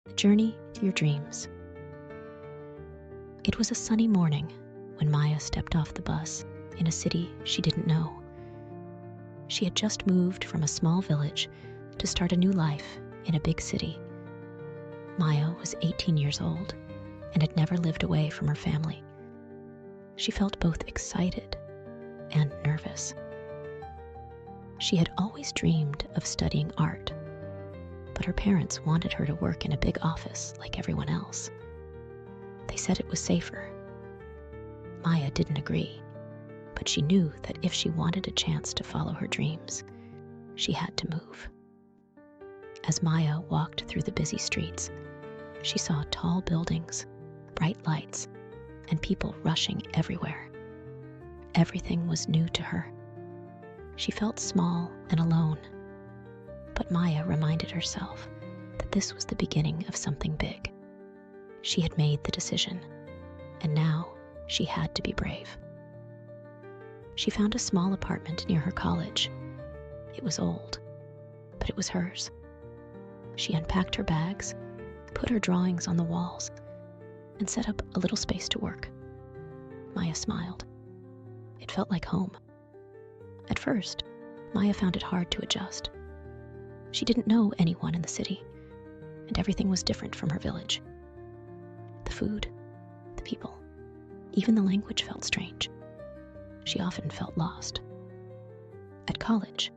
The journey to your dreams. It was a sunny morning when Maya stepped off the bus in a city she didn't know. She had just moved from a small village to start a new life in a big city. Maya was 18 years old and had never lived away from her family. She felt both excited and nervous. She had always dreamed of studying art, but her parents wanted her to work in a big office like everyone else. They said it was safer. Maya didn't agree, but she knew that if she wanted a chance to follow her dreams, she had to move. As Maya walked through the busy streets, she saw tall buildings, bright lights, and people rushing everywhere. Everything was new to her. She felt small and alone, but Maya reminded herself that this was the beginning of something big. She had made the decision, and now she had to be brave. She found a small apartment near her college. It was old, but it was hers. She unpacked her bags, put her drawings on the walls, and set up a little space to work. Maya smiled. It felt like home. At first, Maya found it hard to adjust. She didn't know anyone in the city, and everything was different from her village. The food, the people, even the language felt strange. She often felt lost. At college,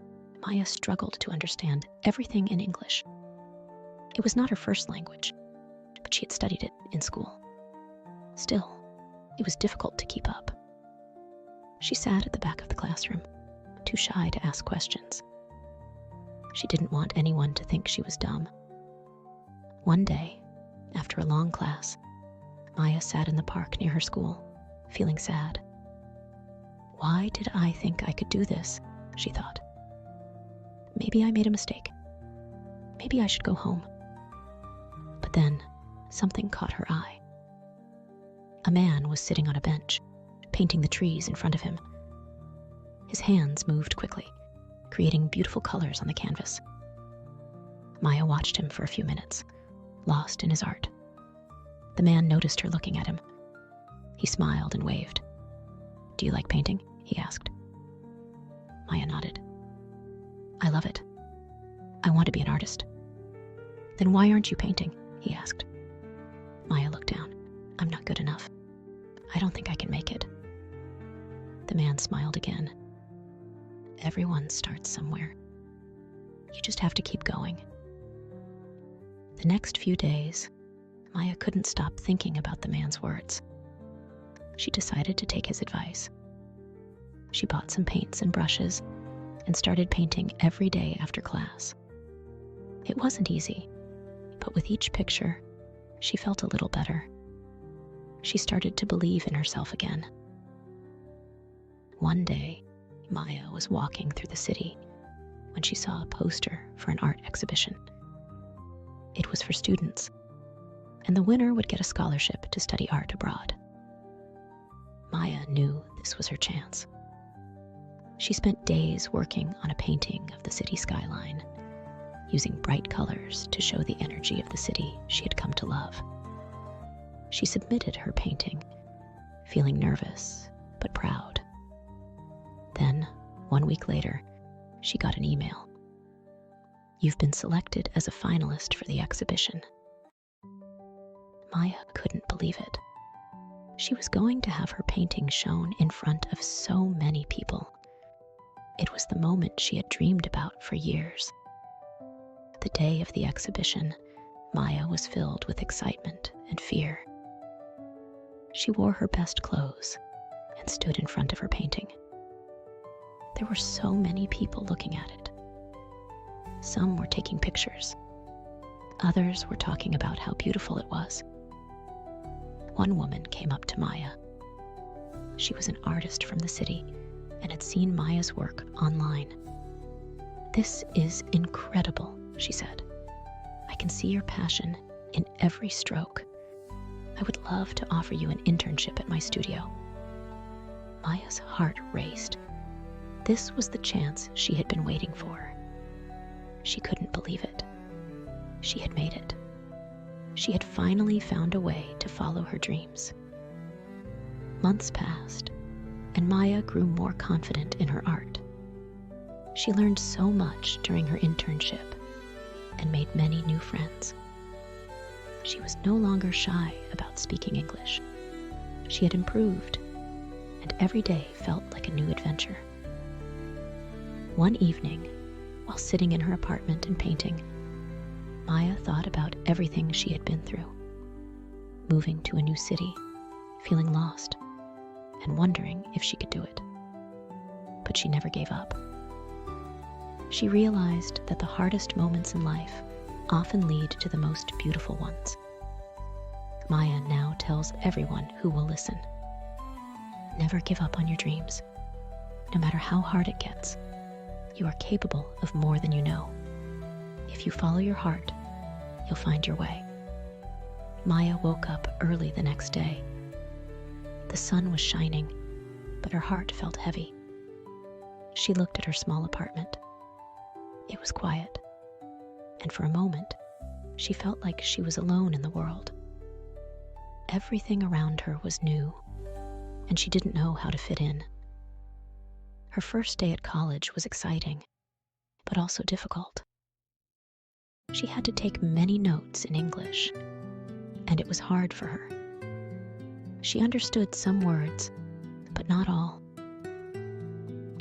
Maya struggled to understand everything in English. It was not her first language, but she had studied it in school. Still, it was difficult to keep up. She sat at the back of the classroom, too shy to ask questions. She didn't want anyone to think she was dumb. One day, after a long class, Maya sat in the park near her school, feeling sad. Why did I think I could do this? She thought. Maybe I made a mistake. Maybe I should go home. But then, something caught her eye. A man was sitting on a bench, painting the trees in front of him. His hands moved quickly, creating beautiful colors on the canvas. Maya watched him for a few minutes, lost in his art. The man noticed her looking at him. He smiled and waved. "Do you like painting?" he asked. Maya nodded. "I love it. I want to be an artist." "Then why aren't you painting?" he asked. Maya looked down. "I'm not good enough. I don't think I can make it." The man smiled again. "Everyone starts somewhere. You just have to keep going." The next few days, Maya couldn't stop thinking about the man's words. She decided to take his advice. She bought some paints and brushes and started painting every day after class. It wasn't easy, but with each picture, she felt a little better. She started to believe in herself again. One day, Maya was walking through the city when she saw a poster for an art exhibition. It was for students, and the winner would get a scholarship to study art abroad. Maya knew this was her chance. She spent days working on a painting of the city skyline, using bright colors to show the energy of the city she had come to love. She submitted her painting, feeling nervous but proud. Then, 1 week later, she got an email. "You've been selected as a finalist for the exhibition." Maya couldn't believe it. She was going to have her painting shown in front of so many people. It was the moment she had dreamed about for years. The day of the exhibition, Maya was filled with excitement and fear. She wore her best clothes and stood in front of her painting. There were so many people looking at it. Some were taking pictures. Others were talking about how beautiful it was. One woman came up to Maya. She was an artist from the city and had seen Maya's work online. "This is incredible," she said. "I can see your passion in every stroke. I would love to offer you an internship at my studio." Maya's heart raced. This was the chance she had been waiting for. She couldn't believe it. She had made it. She had finally found a way to follow her dreams. Months passed, and Maya grew more confident in her art. She learned so much during her internship and made many new friends. She was no longer shy about speaking English. She had improved, and every day felt like a new adventure. One evening, while sitting in her apartment and painting, Maya thought about everything she had been through. Moving to a new city, feeling lost, and wondering if she could do it. But she never gave up. She realized that the hardest moments in life often lead to the most beautiful ones. Maya now tells everyone who will listen. Never give up on your dreams. No matter how hard it gets, you are capable of more than you know. If you follow your heart, you'll find your way. Maya woke up early the next day. The sun was shining, but her heart felt heavy. She looked at her small apartment. It was quiet, and for a moment, she felt like she was alone in the world. Everything around her was new, and she didn't know how to fit in. Her first day at college was exciting, but also difficult. She had to take many notes in English, and it was hard for her. She understood some words, but not all.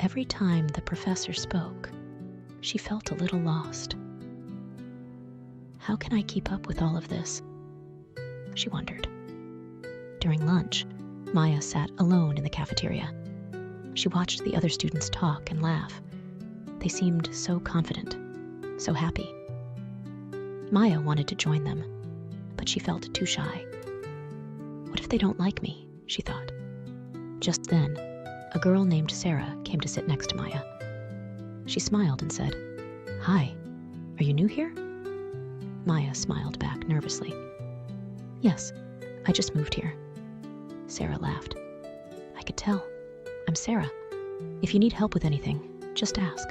Every time the professor spoke, she felt a little lost. How can I keep up with all of this? She wondered. During lunch, Maya sat alone in the cafeteria. She watched the other students talk and laugh. They seemed so confident, so happy. Maya wanted to join them, but she felt too shy. What if they don't like me? She thought. Just then, a girl named Sarah came to sit next to Maya. She smiled and said, "Hi, are you new here?" Maya smiled back nervously. "Yes, I just moved here." Sarah laughed. "I could tell. I'm Sarah. If you need help with anything, just ask.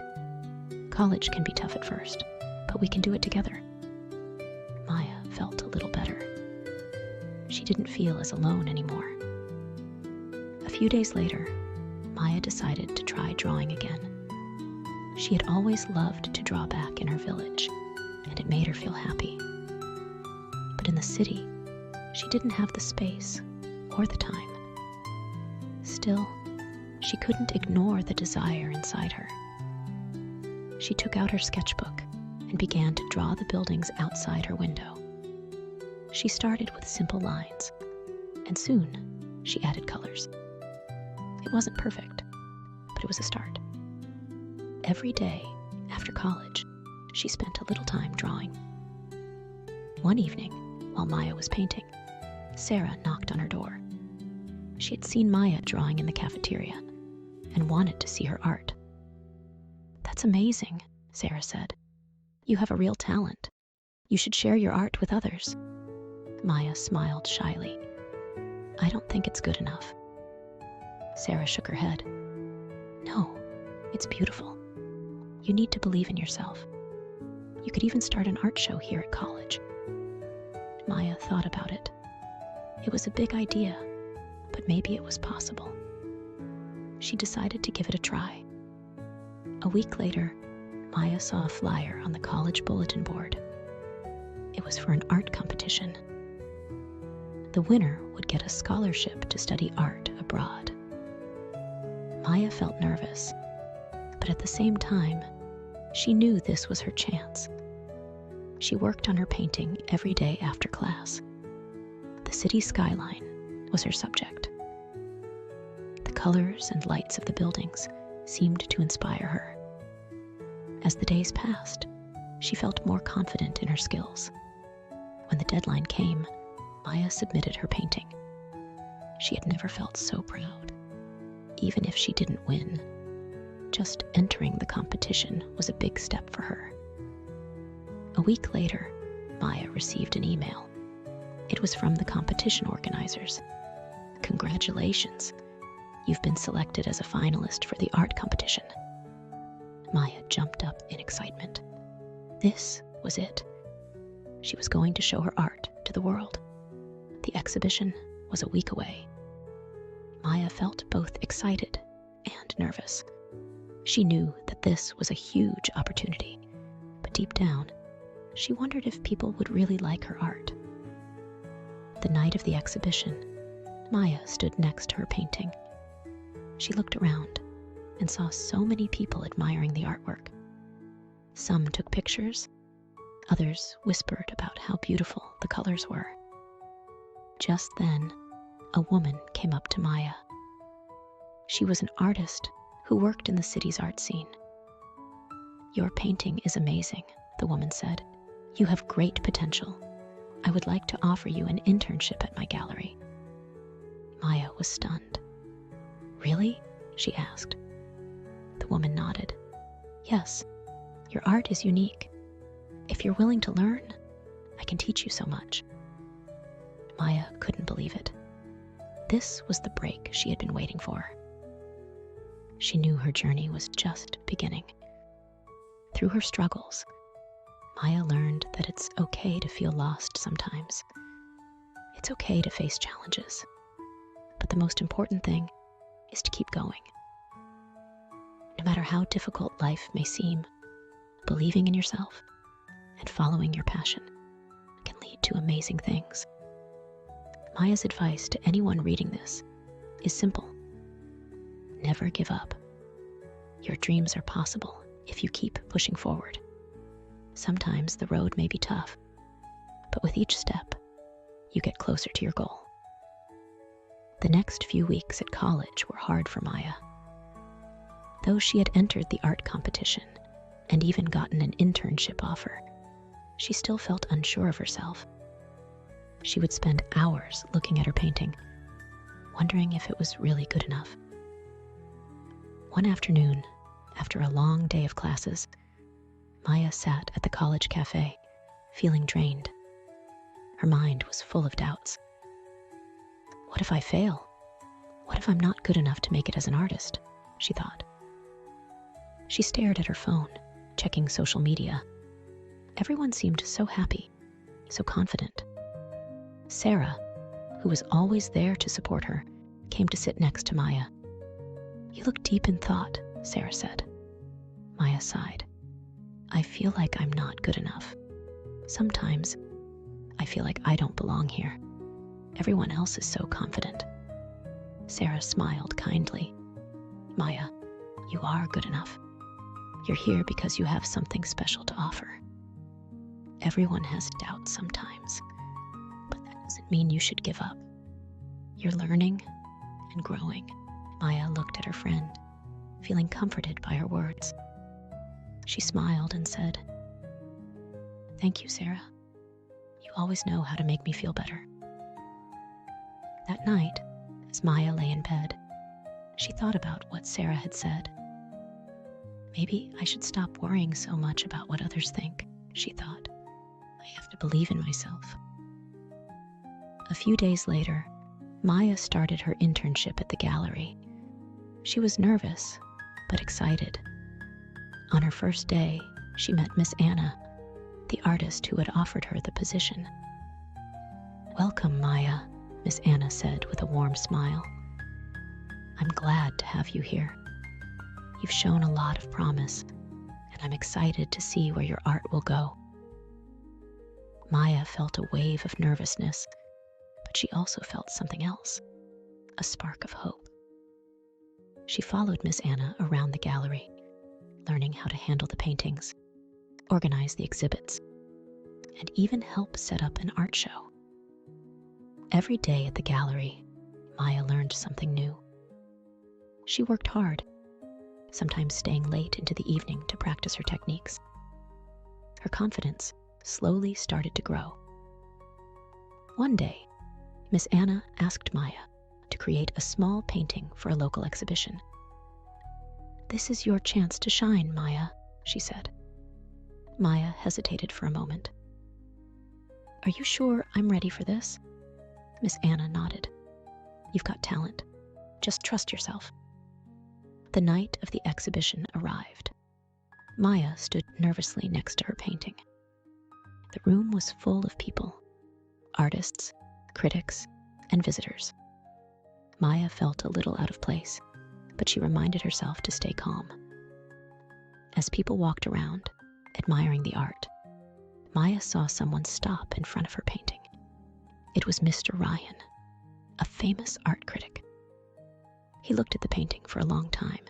College can be tough at first, but we can do it together." Maya felt a little better. She didn't feel as alone anymore. A few days later, Maya decided to try drawing again. She had always loved to draw back in her village, and it made her feel happy. But in the city, she didn't have the space or the time. Still, she couldn't ignore the desire inside her. She took out her sketchbook and began to draw the buildings outside her window. She started with simple lines, and soon she added colors. It wasn't perfect, but it was a start. Every day after college, she spent a little time drawing. One evening, while Maya was painting, Sarah knocked on her door. She had seen Maya drawing in the cafeteria and wanted to see her art. "That's amazing," Sarah said. "You have a real talent. You should share your art with others." Maya smiled shyly. "I don't think it's good enough." Sarah shook her head. "No, it's beautiful. You need to believe in yourself. You could even start an art show here at college." Maya thought about it. It was a big idea, but maybe it was possible. She decided to give it a try. A week later, Maya saw a flyer on the college bulletin board. It was for an art competition. The winner would get a scholarship to study art abroad. Maya felt nervous, but at the same time, she knew this was her chance. She worked on her painting every day after class. The city skyline was her subject. The colors and lights of the buildings seemed to inspire her. As the days passed, she felt more confident in her skills. When the deadline came, Maya submitted her painting. She had never felt so proud. Even if she didn't win, just entering the competition was a big step for her. A week later, Maya received an email. It was from the competition organizers. "Congratulations, you've been selected as a finalist for the art competition." Maya jumped up in excitement. This was it. She was going to show her art to the world. The exhibition was a week away. Maya felt both excited and nervous. She knew that this was a huge opportunity, but deep down, she wondered if people would really like her art. The night of the exhibition, Maya stood next to her painting. She looked around and saw so many people admiring the artwork. Some took pictures, others whispered about how beautiful the colors were. Just then, a woman came up to Maya. She was an artist who worked in the city's art scene. "Your painting is amazing," the woman said. "You have great potential. I would like to offer you an internship at my gallery." Maya was stunned. "Really?" she asked. The woman nodded. "Yes, your art is unique. If you're willing to learn, I can teach you so much." Maya couldn't believe it. This was the break she had been waiting for. She knew her journey was just beginning. Through her struggles, Maya learned that it's okay to feel lost sometimes. It's okay to face challenges. But the most important thing is to keep going. No matter how difficult life may seem, believing in yourself and following your passion can lead to amazing things. Maya's advice to anyone reading this is simple. Never give up. Your dreams are possible if you keep pushing forward. Sometimes the road may be tough, but with each step, you get closer to your goal. The next few weeks at college were hard for Maya. Though she had entered the art competition and even gotten an internship offer, she still felt unsure of herself. She would spend hours looking at her painting, wondering if it was really good enough. One afternoon, after a long day of classes, Maya sat at the college cafe, feeling drained. Her mind was full of doubts. What if I fail? What if I'm not good enough to make it as an artist? She thought. She stared at her phone, checking social media. Everyone seemed so happy, so confident. Sarah, who was always there to support her, came to sit next to Maya. "You look deep in thought," Sarah said. Maya sighed. "I feel like I'm not good enough. Sometimes I feel like I don't belong here. Everyone else is so confident." Sarah smiled kindly. "Maya, you are good enough. You're here because you have something special to offer. Everyone has doubts sometimes, but that doesn't mean you should give up. You're learning and growing." Maya looked at her friend, feeling comforted by her words. She smiled and said, "Thank you, Sarah. You always know how to make me feel better." That night, as Maya lay in bed, she thought about what Sarah had said. "Maybe I should stop worrying so much about what others think," she thought. "I have to believe in myself." A few days later, Maya started her internship at the gallery. She was nervous, but excited. On her first day, she met Miss Anna, the artist who had offered her the position. "Welcome, Maya," Miss Anna said with a warm smile. "I'm glad to have you here. You've shown a lot of promise, and I'm excited to see where your art will go." Maya felt a wave of nervousness, but she also felt something else, a spark of hope. She followed Miss Anna around the gallery, learning how to handle the paintings, organize the exhibits, and even help set up an art show. Every day at the gallery, Maya learned something new. She worked hard, sometimes staying late into the evening to practice her techniques. Her confidence slowly started to grow. One day, Miss Anna asked Maya to create a small painting for a local exhibition. "This is your chance to shine, Maya," she said. Maya hesitated for a moment. "Are you sure I'm ready for this?" Miss Anna nodded. "You've got talent. Just trust yourself." The night of the exhibition arrived. Maya stood nervously next to her painting. The room was full of people, artists, critics, and visitors. Maya felt a little out of place, but she reminded herself to stay calm. As people walked around, admiring the art, Maya saw someone stop in front of her painting. It was Mr. Ryan, a famous art critic. He looked at the painting for a long time,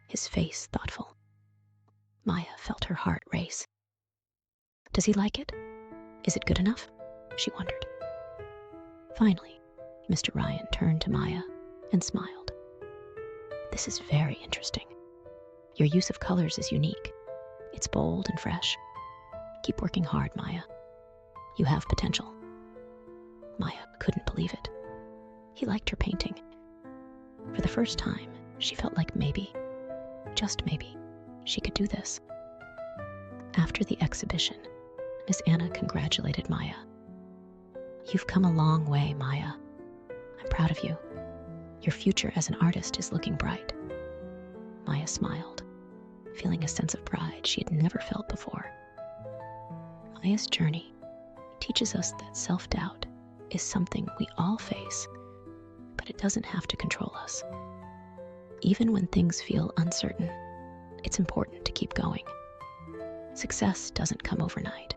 his face thoughtful. Maya felt her heart race. Does he like it? Is it good enough? She wondered. Finally, Mr. Ryan turned to Maya and smiled. This is very interesting. Your use of colors is unique. It's bold and fresh. Keep working hard, Maya. You have potential. Maya couldn't believe it. He liked her painting. For the first time, she felt like maybe, just maybe, she could do this. After the exhibition, Miss Anna congratulated Maya. You've come a long way, Maya. I'm proud of you. Your future as an artist is looking bright. Maya smiled, feeling a sense of pride she had never felt before. Maya's journey teaches us that self-doubt is something we all face, but it doesn't have to control us. Even when things feel uncertain, it's important to keep going. Success doesn't come overnight.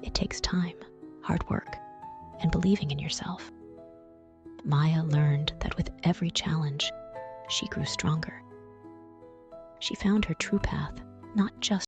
It takes time, hard work, and believing in yourself. Maya learned that with every challenge, she grew stronger. She found her true path, not just